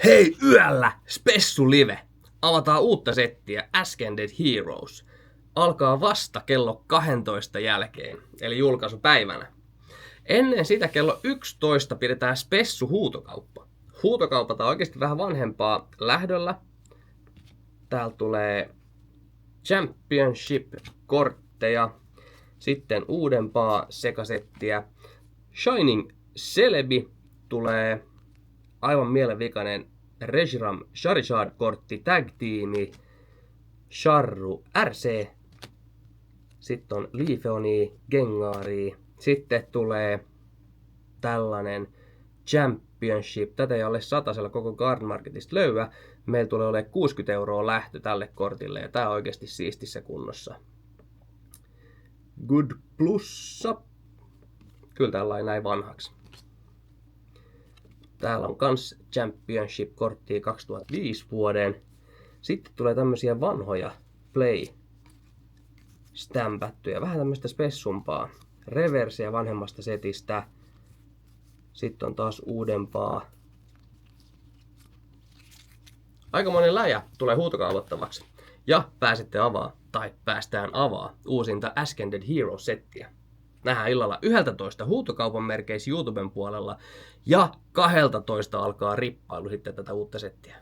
Hei yöllä! Spessu Live! Avataan uutta settiä Ascended Heroes. Alkaa vasta kello 12 jälkeen, eli julkaisupäivänä. Ennen sitä kello 11 pidetään Spessu huutokauppa. Huutokaupat on oikeasti vähän vanhempaa lähdöllä. Täältä tulee Championship-kortteja. Sitten uudempaa sekasettiä. Shining Celebi tulee aivan mielenvikainen Reshiram Charizard-kortti, tag-tiimi, Charru RC. Sitten on Leafeoni, Gengari. Sitten tulee tällainen Championship. Tätä ei ole 100 koko Card Marketista löyä. Meillä tulee olemaan 60 € lähtö tälle kortille ja tää on oikeasti siistissä kunnossa. Good plussa. Kyllä tällainen näin vanhaksi. Täällä on kans Championship-korttia 2005 vuoden. Sitten tulee tämmösiä vanhoja Play-stämpättyjä. Vähän tämmöistä spessumpaa. Reverseä vanhemmasta setistä. Sitten on taas uudempaa. Aikamoinen läjä tulee huutokaavattavaksi. Ja pääsette päästään avaa uusinta Ascended Heroes-settiä. Nähdään illalla 11 huutokaupan merkeissä YouTuben puolella ja 12 alkaa rippailu sitten tätä uutta settiä.